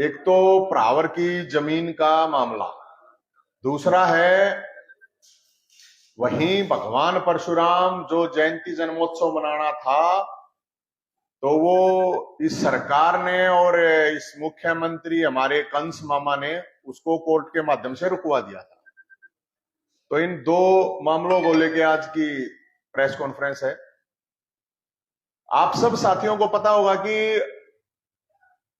एक तो प्रावर की जमीन का मामला, दूसरा है वहीं भगवान परशुराम जो जयंती जन्मोत्सव मनाना था, तो वो इस सरकार ने और इस मुख्यमंत्री हमारे कंस मामा ने उसको कोर्ट के माध्यम से रुकवा दिया था। तो इन दो मामलों को लेकर आज की प्रेस कॉन्फ्रेंस है। आप सब साथियों को पता होगा कि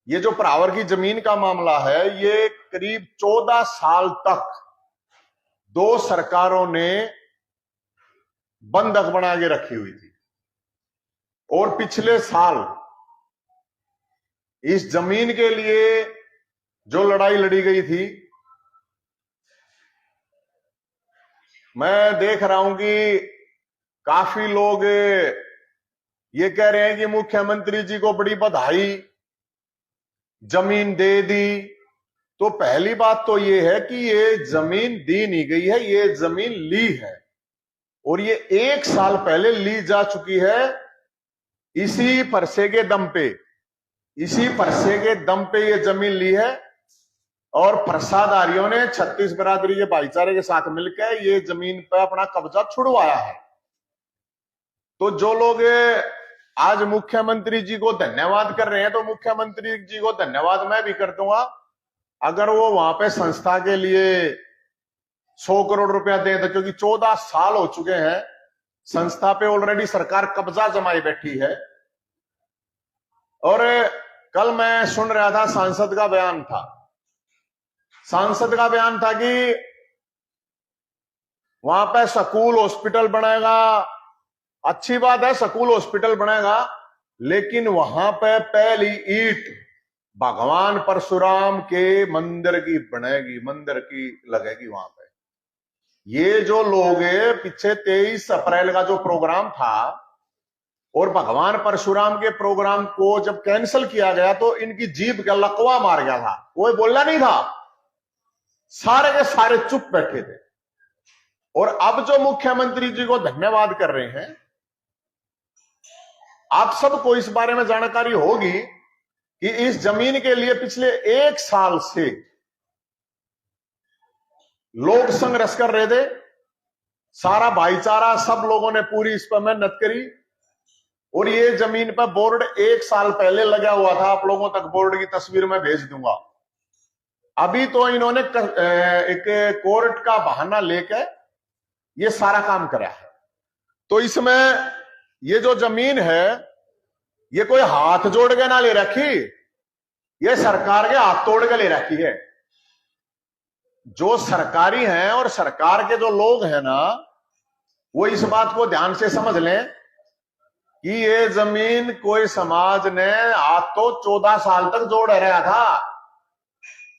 ये जो प्रावर की जमीन का मामला है, ये करीब 14 साल तक दो सरकारों ने बंधक बना के रखी हुई थी। और पिछले साल इस जमीन के लिए जो लड़ाई लड़ी गई थी, मैं देख रहा हूं कि काफी लोग ये कह रहे हैं कि मुख्यमंत्री जी को बड़ी बधाई, जमीन दे दी। तो पहली बात तो ये है कि ये जमीन दी नहीं गई है, ये जमीन ली है और ये 1 साल पहले ली जा चुकी है। इसी परसे के दम पे ये जमीन ली है और फरसाधारियों ने 36 बरादरी के भाईचारे के साथ मिलकर ये जमीन पर अपना कब्जा छुड़वाया है। तो जो लोग आज मुख्यमंत्री जी को धन्यवाद कर रहे हैं, तो मुख्यमंत्री जी को धन्यवाद मैं भी कर दूंगा अगर वो वहां पे संस्था के लिए 100 करोड़ रुपया दे दे, क्योंकि 14 साल हो चुके हैं संस्था पे ऑलरेडी सरकार कब्जा जमाई बैठी है। और कल मैं सुन रहा था, सांसद का बयान था कि वहां पे स्कूल हॉस्पिटल बनेगा। अच्छी बात है, स्कूल हॉस्पिटल बनेगा, लेकिन वहां पे पहली ईंट भगवान परशुराम के मंदिर की बनेगी, मंदिर की लगेगी वहां पे। ये जो लोग पीछे 23 अप्रैल का जो प्रोग्राम था और भगवान परशुराम के प्रोग्राम को जब कैंसिल किया गया तो इनकी जीभ का लकवा मार गया था, कोई बोलना नहीं था, सारे के सारे चुप बैठे थे। और अब जो मुख्यमंत्री जी को धन्यवाद कर रहे हैं, आप सबको इस बारे में जानकारी होगी कि इस जमीन के लिए पिछले 1 साल से लोग संघर्ष कर रहे थे। सारा भाईचारा, सब लोगों ने पूरी इस पर मेहनत करी और ये जमीन पर बोर्ड 1 साल पहले लगा हुआ था। आप लोगों तक बोर्ड की तस्वीर मैं भेज दूंगा। अभी तो इन्होंने एक कोर्ट का बहाना लेकर ये सारा काम करा है। तो इसमें ये जो जमीन है, ये कोई हाथ जोड़ के ना ले रखी, ये सरकार के हाथ तोड़ के ले रखी है। जो सरकारी हैं और सरकार के जो लोग हैं ना, वो इस बात को ध्यान से समझ लें कि ये जमीन कोई समाज ने हाथ तो 14 साल तक जोड़ रहा था।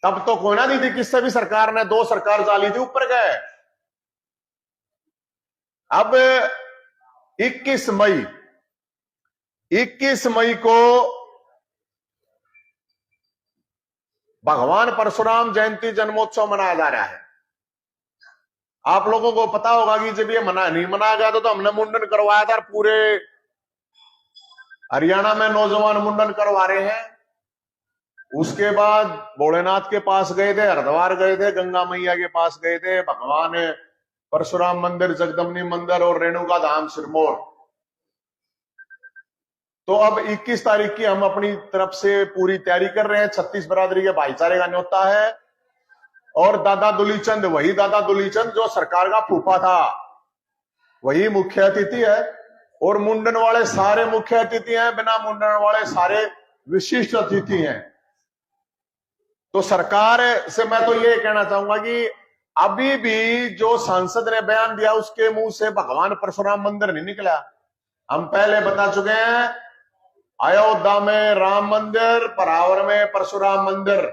तब तो कोई ना दी थी, किससे भी सरकार ने 2 सरकार डाली थी, ऊपर गए। अब 21 मई को भगवान परशुराम जयंती जन्मोत्सव मनाया जा रहा है। आप लोगों को पता होगा कि जब ये नहीं मनाया गया तो हमने मुंडन करवाया था। पूरे हरियाणा में नौजवान मुंडन करवा रहे हैं। उसके बाद भोलेनाथ के पास गए थे, हरिद्वार गए थे, गंगा मैया के पास गए थे, भगवान परशुराम मंदिर, जगदम्बनी मंदिर और रेणुका धाम सिरमौर। तो अब 21 तारीख की हम अपनी तरफ से पूरी तैयारी कर रहे हैं। 36 बरादरी के भाईचारे का न्योता है और दादा दुलीचंद, वही दादा दुलीचंद जो सरकार का फूफा था, वही मुख्य अतिथि है। और मुंडन वाले सारे मुख्य अतिथि हैं, बिना मुंडन वाले सारे विशिष्ट अतिथि हैं। तो सरकार से मैं तो ये कहना चाहूंगा कि अभी भी जो सांसद ने बयान दिया, उसके मुंह से भगवान परशुराम मंदिर नहीं निकला। हम पहले बता चुके हैं, अयोध्या में राम मंदिर, परावर में परशुराम मंदिर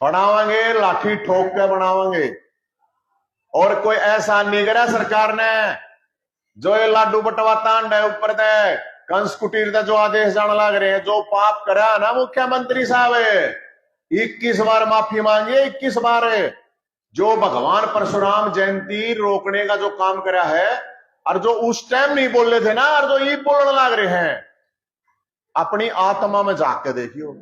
बनावांगे, लाठी ठोक के बनावांगे। और कोई ऐसा नहीं करा सरकार ने जो ये लाडू बटवा तांड है ऊपर दे कंस कुटीर दे जो आदेश जान लग रहे हैं। जो पाप करा ना मुख्यमंत्री साहब, 21 बार माफी मांगी, 21 बार। जो भगवान परशुराम जयंती रोकने का जो काम करा है, और जो उस टाइम नहीं बोल रहे थे ना, और जो ये बोलने लग रहे हैं, अपनी आत्मा में जाग के देखियो।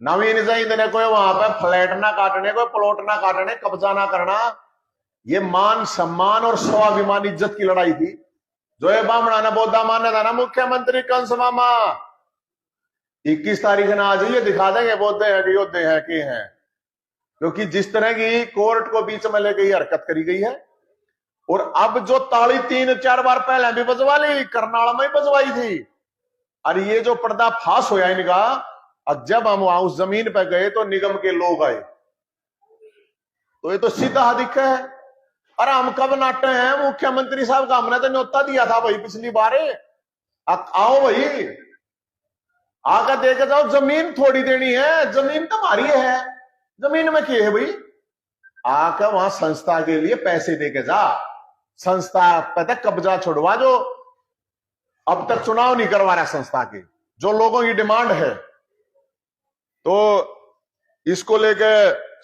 नवीन जहींद ने कोई वहां पे फ्लैट ना काटने, कोई प्लॉट ना काटने, कब्जा ना करना। ये मान सम्मान और स्वाभिमान इज्जत की लड़ाई थी। जो ये बामणा ने बोधा माना था ना मुख्यमंत्री कंस मामा, 21 तारीख ना आज ये दिखा देंगे बोधे हैं कि योद्धे हैं कि हैं। क्योंकि जिस तरह की कोर्ट को बीच में लेके हरकत करी गई है, और अब जो ताली 3-4 बार पहले भी बजवा ली, करनाल में बजवाई थी। और ये जो पर्दा फांस होया इनका, अब जब हम वहां उस जमीन पे गए तो निगम के लोग आए, तो ये तो सीधा दिखा है। अरे हम कब नाटे हैं मुख्यमंत्री साहब का, हमने तो न्योता दिया था भाई पिछली बार, आओ भाई आकर देखे जाओ। जमीन थोड़ी देनी है, जमीन तुम्हारी है, जमीन में क्या है भाई। आकर वहां संस्था के लिए पैसे देके जा, संस्था पता कब्जा छुड़वा। जो अब तक चुनाव नहीं करवा रहा संस्था के, जो लोगों की डिमांड है, तो इसको लेके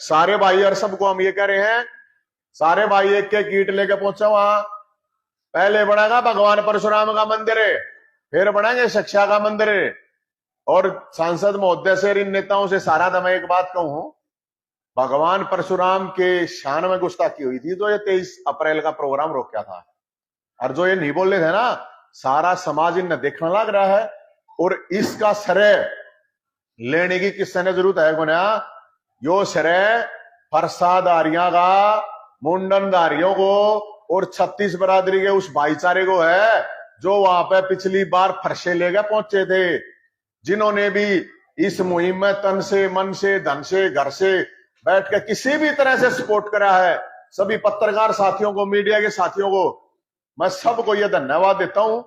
सारे भाई और सबको हम ये कह रहे हैं, सारे भाई एक के कीट लेके पहुंचे वहां। पहले बनेगा भगवान परशुराम का मंदिर है, फिर बनेंगे शिक्षा का मंदिर है। और सांसद महोदय से, इन नेताओं से सारा था मैं एक बात कहूं, भगवान परशुराम के शान में गुस्ताखी हुई थी, जो ये 23 अप्रैल का प्रोग्राम रोका था। और जो ये नहीं बोल रहे थे ना, सारा समाज इन्हें देखने लग रहा है। और इसका श्रेय लेने की किसने जरूरत है गुना? यो श्रेय फरसादारियां का, मुंडनदारियों को और 36 बरादरी के उस भाईचारे को है, जो वहां पे पिछली बार फरसे लेके पहुंचे थे, जिन्होंने भी इस मुहिम में तन से, मन से, धन से, घर से बैठ के किसी भी तरह से सपोर्ट करा है। सभी पत्रकार साथियों को, मीडिया के साथियों को मैं सबको यह धन्यवाद देता हूं।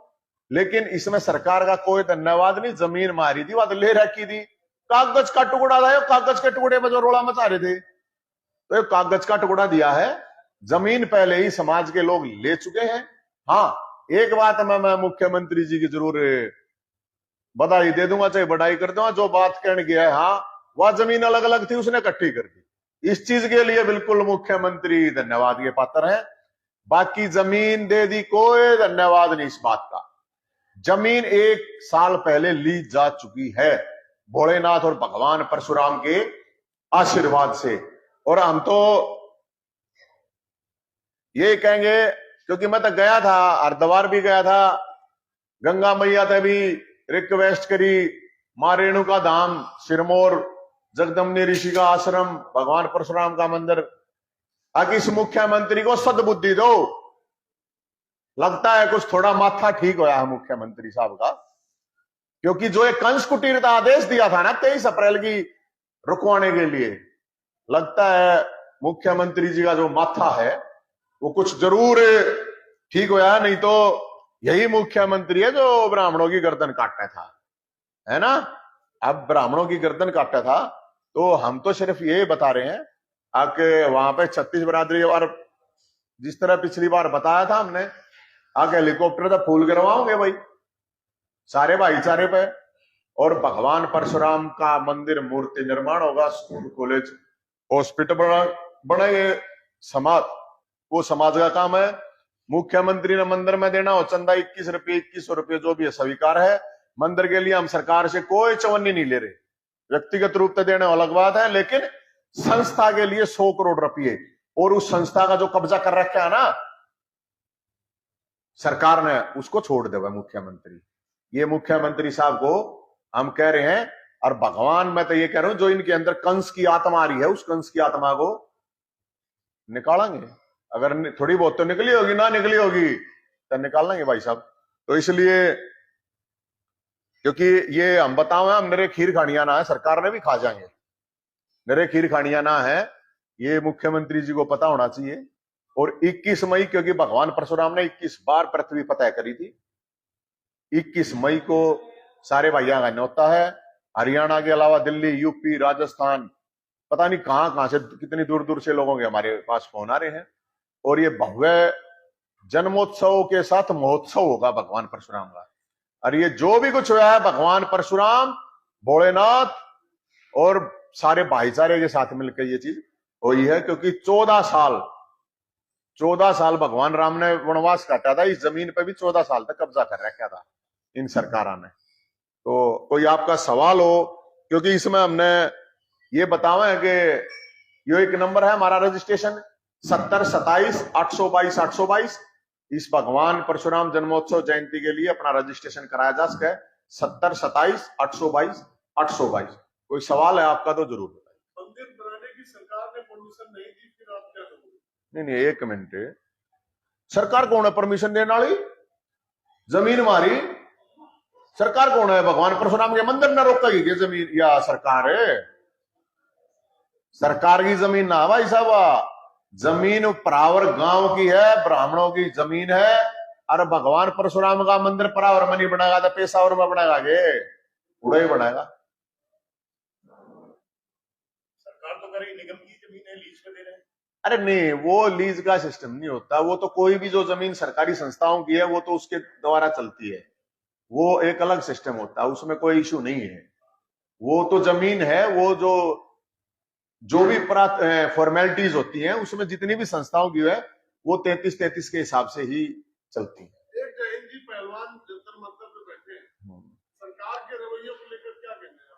लेकिन इसमें सरकार का कोई धन्यवाद नहीं। जमीन मारी थी, वहां ले रखी थी, कागज का टुकड़ा था, कागज के टुकड़े में जो रोड़ा मचा रहे थे, तो ये कागज का टुकड़ा दिया है। जमीन पहले ही समाज के लोग ले चुके हैं। हाँ, एक बात मैं मुख्यमंत्री जी की जरूर बधाई दे दूंगा, चाहे बधाई कर दूंगा। जो बात कहने गया है, हाँ वह जमीन अलग अलग थी, उसने इकट्ठी कर दी। इस चीज के लिए बिल्कुल मुख्यमंत्री धन्यवाद के पात्र है। बाकी जमीन दे दी, कोई धन्यवाद नहीं इस बात का। जमीन 1 साल पहले ली जा चुकी है, भोलेनाथ और भगवान परशुराम के आशीर्वाद से। और हम तो ये कहेंगे, क्योंकि मैं तो गया था, हरिद्वार भी गया था, गंगा मैया ने भी रिक्वेस्ट करी, मां रेणुका धाम, सिरमौर, जगदम्बनी ऋषि का आश्रम, भगवान परशुराम का मंदिर। आगे इस मुख्यमंत्री को सद्बुद्धि दो। लगता है कुछ थोड़ा माथा ठीक होया है मुख्यमंत्री साहब का, क्योंकि जो एक कंस कुटीर का आदेश दिया था ना 23 अप्रैल की रुकवाने के लिए, लगता है मुख्यमंत्री जी का जो माथा है वो कुछ जरूर ठीक होया। नहीं तो यही मुख्यमंत्री है जो ब्राह्मणों की गर्दन काटता था, है ना। अब ब्राह्मणों की गर्दन काटता था, तो हम तो सिर्फ ये बता रहे हैं आके वहां पे 36 बरादरी, और जिस तरह पिछली बार बताया था हमने, आके हेलीकॉप्टर से फूल गिरवाओगे भाई सारे भाईचारे पे। और भगवान परशुराम का मंदिर, मूर्ति निर्माण होगा, स्कूल, कॉलेज, हॉस्पिटल बनेंगे। समाज, वो समाज का काम है। मुख्यमंत्री ने मंदिर में देना हो चंदा 21 रुपये, 2100 रुपये जो भी है स्वीकार है। मंदिर के लिए हम सरकार से कोई चवन्नी नहीं ले रहे, व्यक्तिगत रूप से देने अलग बात है, लेकिन संस्था के लिए 100 करोड़ रुपये, और उस संस्था का जो कब्जा कर रखा है ना सरकार ने, उसको छोड़ देगा मुख्यमंत्री। ये मुख्यमंत्री साहब को हम कह रहे हैं। और भगवान, मैं तो ये कह रहा हूं, जो इनके अंदर कंस की आत्मा आ रही है, उस कंस की आत्मा को निकालेंगे। अगर थोड़ी बहुत तो निकली होगी, ना निकली होगी तो निकाल लेंगे भाई साहब। तो इसलिए, क्योंकि ये हम बताओ, हम नरे खीर खानिया ना है, सरकार ने भी खा जाएंगे, नरे खीर खानिया ना है, ये मुख्यमंत्री जी को पता होना चाहिए। और 21 मई, क्योंकि भगवान परशुराम ने 21 बार पृथ्वी फतह करी थी, 21 मई को सारे भाइयों का न्योता है। हरियाणा के अलावा दिल्ली, यूपी, राजस्थान, पता नहीं कहां से, कितनी दूर दूर से लोगों के हमारे पास फोन आ रहे हैं। और ये भव्य जन्मोत्सव के साथ महोत्सव होगा भगवान परशुराम का। और ये जो भी कुछ हुआ है, भगवान परशुराम, भोलेनाथ और सारे भाईचारे के साथ मिलकर ये चीज हुई है। क्योंकि 14 साल भगवान राम ने वनवास काटा था, इस जमीन पे भी 14 साल तक कब्जा कर रखा था इन सरकारों ने। तो कोई आपका सवाल हो, क्योंकि इसमें हमने ये बतावे कि यो एक नंबर है हमारा रजिस्ट्रेशन 70272822 इस भगवान परशुराम जन्मोत्सव जयंती के लिए अपना रजिस्ट्रेशन कराया जा सके 70272822 कोई सवाल है आपका तो जरूर बताइए। मंदिर बनाने की सरकार ने परमिशन नहीं दी, फिर आप क्या करोगे? नहीं, एक मिनट, सरकार कौन है परमिशन देने वाली? जमीन हमारी, सरकार कौन है? भगवान परशुराम के मंदिर न रोकेगी कि जमीन या सरकार है? सरकार की जमीन ना भाई साहब, जमीन परावर गांव की है, ब्राह्मणों की जमीन है। अरे भगवान परशुराम का मंदिर परावर में नहीं बनाएगा तो पेशावर में बनाएगा के उड़ा ही बनाएगा। सरकार तो करेगी, निगम की जमीन है, लीज पे दे रहे हैं। अरे नहीं, वो लीज का सिस्टम नहीं होता। वो तो कोई भी जो जमीन सरकारी संस्थाओं की है वो तो उसके द्वारा चलती है, वो एक अलग सिस्टम होता है, उसमें कोई इश्यू नहीं है। वो तो जमीन है, वो जो भी फॉर्मेलिटीज होती हैं उसमें जितनी भी संस्थाओं की है वो 33-33 के हिसाब से ही चलती है। एक जैन जी पहलवान जंतर मंतर पे बैठे हैं, सरकार के रवैये को लेकर क्या कहना है?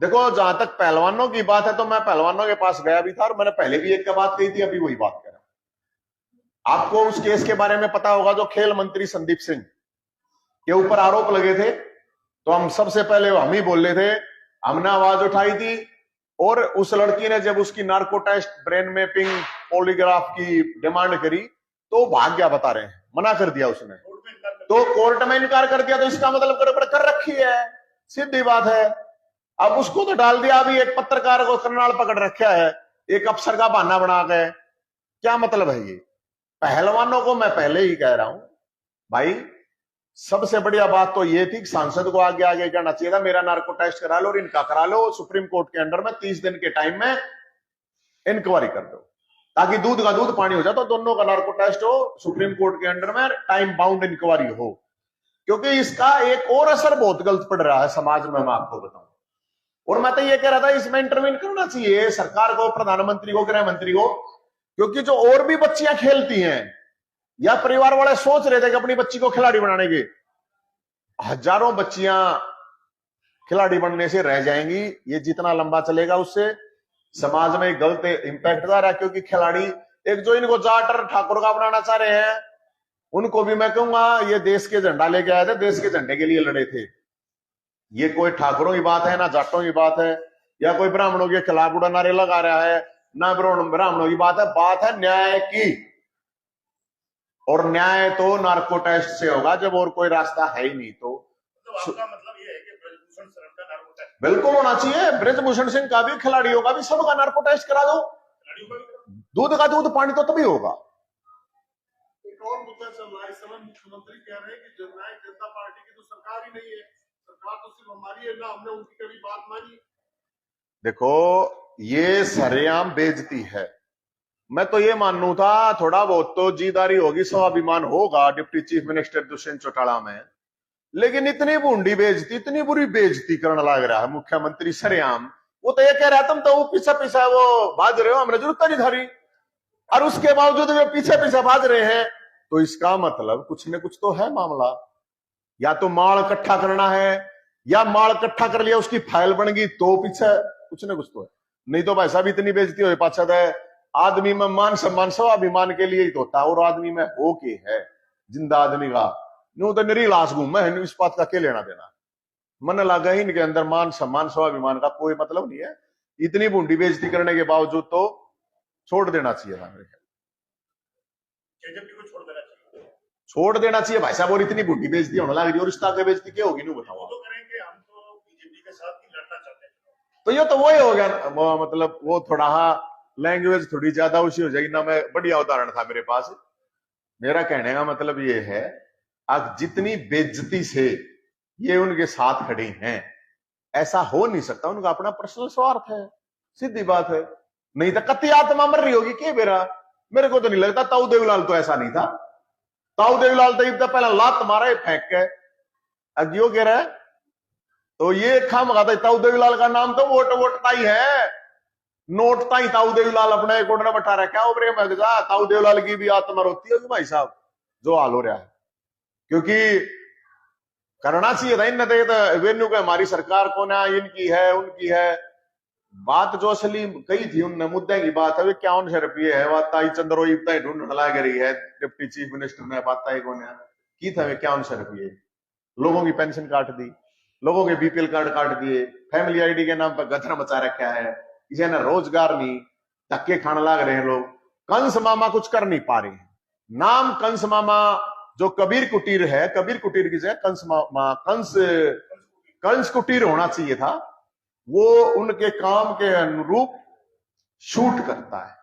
देखो, जहां तक पहलवानों की बात है तो मैं पहलवानों के पास गया भी था और मैंने पहले भी एक का बात कही थी, अभी वही बात कर रहा हूं। आपको उस केस के बारे में पता होगा जो खेल मंत्री संदीप सिंह के ऊपर आरोप लगे थे, तो हम सबसे पहले हम ही बोल रहे थे, हमने आवाज उठाई थी। और उस लड़की ने जब उसकी narco test, brain mapping, polygraph की डिमांड करी तो भाग गया, बता रहे हैं, मना कर दिया उसने। तो कोर्ट में इनकार कर दिया, तो इसका मतलब गड़बड़ कर रखी है, सीधी बात है। अब उसको तो डाल दिया, अभी एक पत्रकार को करनाल पकड़ रखा है, एक अफसर का बहाना बना के। क्या मतलब है ये? पहलवानों को मैं पहले ही कह रहा हूं भाई, सबसे बढ़िया बात तो ये थी कि सांसद को आगे आगे कहना चाहिए था मेरा नार्को टेस्ट करा लो और इनका करा लो, सुप्रीम कोर्ट के अंडर में 30 दिन के टाइम में इंक्वायरी कर दो, ताकि दूध का दूध पानी हो जाए, तो दोनों का नार्को टेस्ट हो, सुप्रीम कोर्ट के अंडर में टाइम बाउंड इंक्वायरी हो। क्योंकि इसका एक और असर बहुत गलत पड़ रहा है समाज में, मैं आपको बताऊं। और मैं तो ये कह रहा था इसमें इंटरवीन करना चाहिए सरकार को, प्रधानमंत्री को, गृह मंत्री को, क्योंकि जो और भी बच्चियां खेलती हैं या परिवार वाले सोच रहे थे कि अपनी बच्ची को खिलाड़ी बनाने के, हजारों बच्चियां खिलाड़ी बनने से रह जाएंगी। ये जितना लंबा चलेगा उससे समाज में गलत इंपैक्ट आ रहा है। क्योंकि खिलाड़ी एक जो इनको जाटर ठाकुर का बनाना चाह रहे हैं, उनको भी मैं कहूंगा ये देश के झंडा लेके आए थे, देश के झंडे के लिए लड़े थे। ये कोई ठाकुरों की बात है ना जाटों की बात है, या कोई ब्राह्मणों के खिलाफ उड़ा नारे लगा रहा है, ना ब्राह्मणों की बात है न्याय की। और न्याय तो नार्को टेस्ट से होगा जब और कोई रास्ता है ही नहीं। तो आपका मतलब ये है कि ब्रजभूषण शरण का नार्को टेस्ट बिल्कुल होना चाहिए, ब्रजभूषण सिंह का भी, खिलाड़ियों का भी, सबका नार्को टेस्ट करा दो, दूध का दूध पानी तो तभी होगा। एक और मुद्दा चल रहा है इस समय, मुख्यमंत्री कह रहे हैं कि जननायक जनता पार्टी की तो सरकार ही नहीं है, सरकार तो सिर्फ हमारी है, ना हमने उनकी कभी बात मानी। देखो, ये सरेआम बेइज्जती है। मैं तो ये मानू था थोड़ा बहुत तो जीदारी होगी, स्वाभिमान होगा deputy chief minister Dushyant Chautala में, लेकिन इतनी बूंदी बेइज्जती, इतनी बुरी बेइज्जती करने लग रहा है मुख्यमंत्री सरेआम। वो तो ये कह रहा तुम तो पीछे पीछे वो भाज रहे हो, हमने जरूरत नहीं धारी, और उसके बावजूद वे पीछे पीछे भाज रहे हैं, तो इसका मतलब कुछ न कुछ तो है मामला। या तो माल इकट्ठा करना है, या माल इकट्ठा कर लिया उसकी फाइल बन गई तो पीछे कुछ न कुछ तो है। नहीं तो भाई साहब इतनी बेइज्जती हो पाछद है। आदमी में मान सम्मान स्वाभिमान के लिए ही तो होता है, और आदमी में हो के है जिंदा आदमी का, न्यू तो निरी लाश घूम है, इस बात का क्या लेना देना। मन लगा ही इनके अंदर मान सम्मान स्वाभिमान का कोई मतलब नहीं है। इतनी बूंदी बेइज्जती करने के बावजूद तो छोड़ देना चाहिए था मेरे ख्याल, छोड़ देना चाहिए भाई साहब। और इतनी बूंदी बेइज्जती होने लग रही, और इस तरह की बेइज्जती क्या होगी, नहीं बताओ। तो करेंगे, हम तो बीजेपी के साथ ही लड़ना चाहते हैं, तो ये तो वही हो गया, मतलब वो थोड़ा लैंग्वेज थोड़ी ज्यादा उसी हो जाएगी ना। मैं बढ़िया उदाहरण था मेरे पास। मेरा कहने का मतलब ये है, आज जितनी बेइज्जती से ये उनके साथ खड़े हैं, ऐसा हो नहीं सकता, उनका अपना पर्सनल स्वार्थ है, सीधी बात है। नहीं तो कत्ती आत्मा मर रही होगी क्या मेरे को तो नहीं लगता। ताऊ देवीलाल तो ऐसा नहीं था, ताऊ देवीलाल तो पहला लात मारा फेंक के अगियो कह रहा है, तो ये खाम था ताऊ देवीलाल का नाम तो वोट ताई है, नोट ताई ताऊ देवीलाल अपने कोड ने बैठा रखा है। उबरे मग जा, ताऊ देवीलाल की भी आत्मा रोती होगी भाई साहब, जो हाल हो रहा है। क्योंकि करना चाहिए था इन वेन्यू का, हमारी सरकार को ना इनकी है उनकी है, बात जो असली कही थी उन मुद्दे की बात है, 51 रुपये है बात ताई चंद्रो इतना ढूंढ ला रही है डिप्टी चीफ मिनिस्टर ने बात ताई को की था 51 रुपये। लोगों की पेंशन काट दी, लोगों के बीपीएल कार्ड काट दिए, फैमिली आईडी के नाम पर गधर मचा रखा है, किसी ने रोजगार नहीं, धक्के खाने लग रहे हैं लोग। कंस मामा कुछ कर नहीं पा रहे हैं। नाम कंस मामा जो कबीर कुटीर है, कबीर कुटीर की जगह कंस मामा कंस कुटीर होना चाहिए था। वो उनके काम के अनुरूप शूट करता है।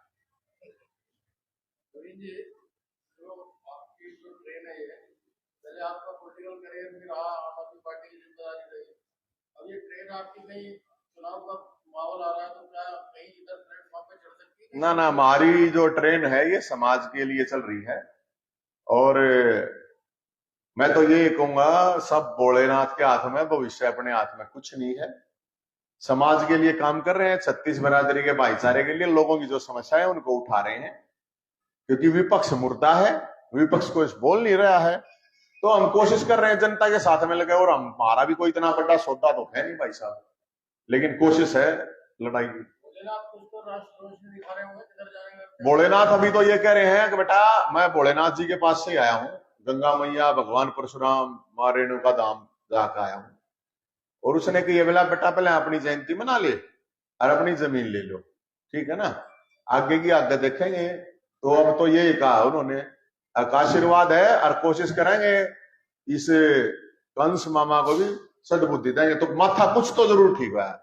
आपका पॉलिटिकल करियर भी रहा, आम आदमी पार्टी की जिम्मेदारी रही, अब ये ट्रेन आपकी कहीं चुनाव का माहौल आ रहा है तो क्या कहीं इधर प्लेटफॉर्म पे चढ़ सकती है? ना ना, हमारी जो ट्रेन है ये समाज के लिए चल रही है। और मैं तो ये कहूंगा सब भोलेनाथ के हाथ में, भविष्य अपने हाथ में कुछ नहीं है। समाज के लिए काम कर रहे हैं, 36 बिरादरी के भाईचारे के लिए, लोगों की जो समस्या है उनको उठा रहे हैं। क्योंकि विपक्ष मुर्दा है, विपक्ष को बोल नहीं रहा है, तो हम कोशिश कर रहे हैं जनता के साथ में लगे। और हमारा भी कोई इतना बड़ा सौदा तो है नहीं भाई साहब, लेकिन कोशिश है लड़ाई की। भोलेनाथ अभी तो ये कह रहे हैं कि बेटा मैं भोलेनाथ जी के पास से आया हूँ, गंगा मैया भगवान परशुराम मां रेणुका धाम जाकर आया हूँ। और उसने कि ये बोला बेटा पहले अपनी जयंती मना ले और अपनी जमीन ले लो, ठीक है ना, आगे की आगे देखेंगे। तो अब तो यही कहा उन्होंने, आशीर्वाद है और कोशिश करेंगे इस कंस मामा को भी सद्बुद्धि देंगे तो माथा कुछ तो जरूर ठीक हुआ है,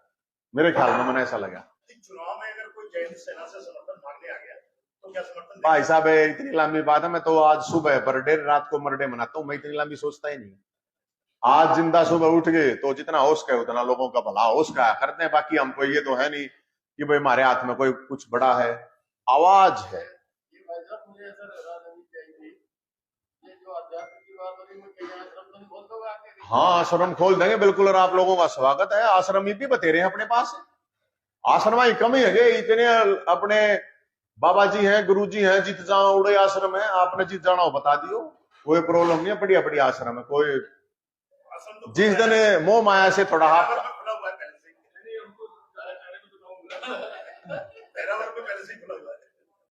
मेरे ख्याल में। मैंने ऐसा लगा। चुनाव में अगर कोई जयंत सेना से समर्थन मांगने आ गया तो क्या समर्थन? भाई साहब इतनी लंबी बात है, मैं तो आज सुबह बर्थडे रात को मरडे मनाता हूँ, मैं इतनी लंबी सोचता ही नहीं। आज जिंदा सुबह उठ गए तो जितना हो सके उतना लोगों का भला हो सका करते हैं। बाकी हमको ये तो है नहीं कि भाई हमारे हाथ में कोई कुछ बड़ा है, आवाज है। मुझे ऐसा लगा ये जो अध्यात्म की बात हो रही है, आश्रम तो खोल दोगे आगे? हाँ आश्रम खोल देंगे बिल्कुल, और आप लोगों का स्वागत है। आश्रम भी बतेरे हैं अपने पास, आश्रम ही कमी है। इतने अपने बाबा जी हैं, गुरु जी हैं, जित जाओ उड़े आश्रम है, आपने जित जाना हो बता दियो, कोई प्रॉब्लम नहीं है। बढ़िया बढ़िया आश्रम है, कोई जिस दिन मोह माया से थोड़ा हाथ